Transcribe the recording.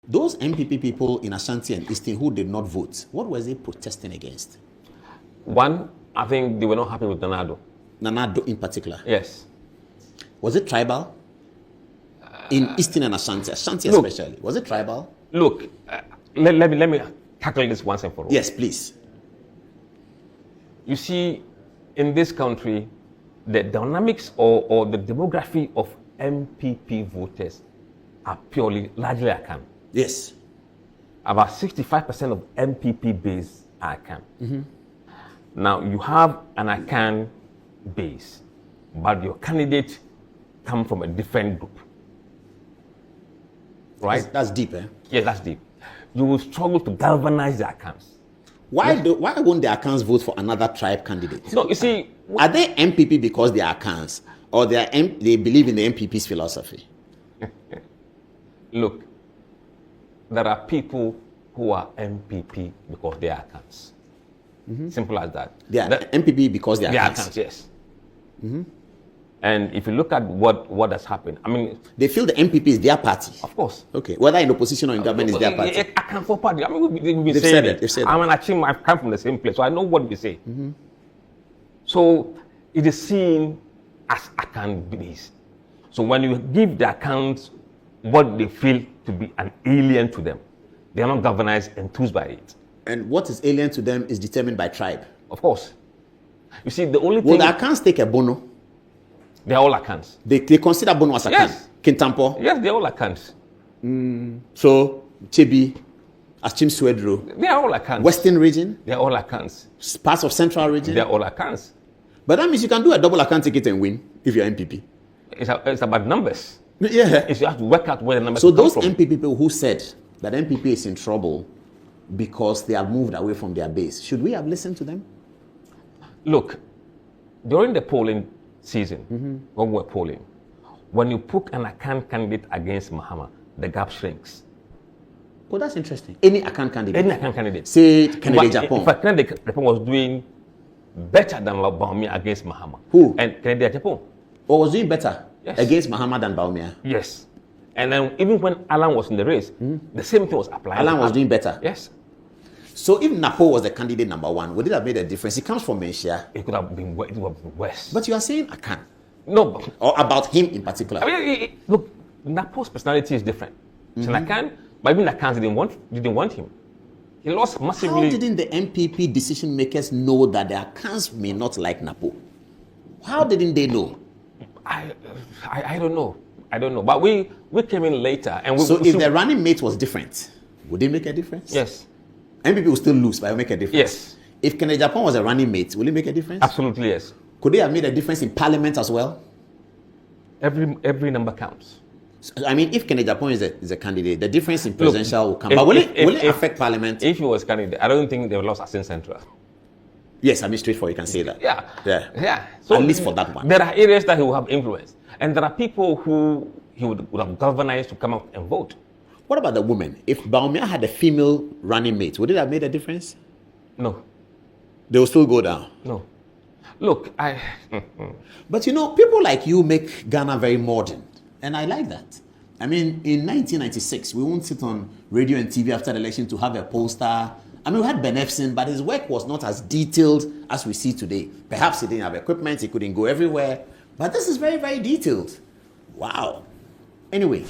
Those MPP people in Ashanti and Eastern who did not vote, what was they protesting against? One, I think they were not happy with Addo. Addo in particular? Yes. Was it tribal? In Eastern and Ashanti especially. Was it tribal? Look, let me tackle this once and for all. Yes, please. You see, in this country, the dynamics or the demography of MPP voters are largely Akan. Yes. About 65% of MPP base are Akan. Mm-hmm. Now, you have an Akan base, but your candidate come from a different group. Right? That's deep, eh? Yeah, that's deep. You will struggle to galvanize the Akans. Why won't the Akans vote for another tribe candidate? No, you see... Are they MPP because they are Akans? Or they believe in the MPP's philosophy? Look, there are people who are MPP because they are Akans. Mm-hmm. Simple as that. They are MPP because they are Akans? Yes. Mm-hmm. And if you look at what has happened, I mean... They feel the MPP is their party? Of course. Okay. Whether in opposition or in government is their party? Akan for party. I mean, we've said said it. They've said I'm an Achim, I've come from the same place, so I know what we say. Mm-hmm. So it is seen as Akan based. So when you give the Akans what they feel to be an alien to them, they are not galvanized, enthused by it. And what is alien to them is determined by tribe? Of course. You see, the only thing... Will the Akans take a bono? They are all Akans. They consider bono as Akan? Yes. Kintampo? Yes, they are all Akans. So, Chebi, Achim Swedro? They are all Akans. Western region? They are all Akans. Parts of central region? They are all Akans. But that means you can do a double Akan ticket and win if you're MPP. It's about numbers. Yeah. It's you have to work out where the numbers So come those from. MPP people who said that MPP is in trouble because they have moved away from their base, should we have listened to them? Look, during the polling season, when we were polling, when you put an Akan candidate against Mahama, the gap shrinks. Oh, that's interesting. Any Akan candidate? Any Akan candidate. Say Kennedy Japan. In fact, Kennedy Japan was doing better than Baumia against Mahama. Who? And Kennedy Japan. Or was doing better Yes. against Mahama than Baumia? Yes. And then even when Alan was in the race, the same thing was applied. Alan was doing better? Yes. So if Napo was the candidate number one, would it have made a difference? He comes from Menchia. It could have been worse. But you are saying Akan. No. Or about him in particular. I mean, look, Napo's personality is different. So Akan, but even Akans didn't want him. He lost massively. How didn't the MPP decision makers know that the Akans may not like Napo? How didn't they know? I don't know. I don't know. But we came in later. And so if the running mate was different, would it make a difference? Yes. MPP will still lose, but it will make a difference. Yes. If Kennedy Japan was a running mate, will it make a difference? Absolutely, yes. Could they have made a difference in parliament as well? Every number counts. So, I mean, if Kennedy Japan is a candidate, the difference in presidential will come. But will it affect parliament? If he was candidate, I don't think they would lost Asin Central. Yes, I mean, straightforward, you can say that. Yeah. So at least for that one. There are areas that he will have influence. And there are people who he would have galvanized to come out and vote. What about the women? If Baumia had a female running mate, would it have made a difference? No. They will still go down? No. Look, But you know, people like you make Ghana very modern. And I like that. I mean, in 1996, we won't sit on radio and TV after the election to have a poster. I mean, we had Ben Efson, but his work was not as detailed as we see today. Perhaps he didn't have equipment, he couldn't go everywhere. But this is very, very detailed. Wow. Anyway.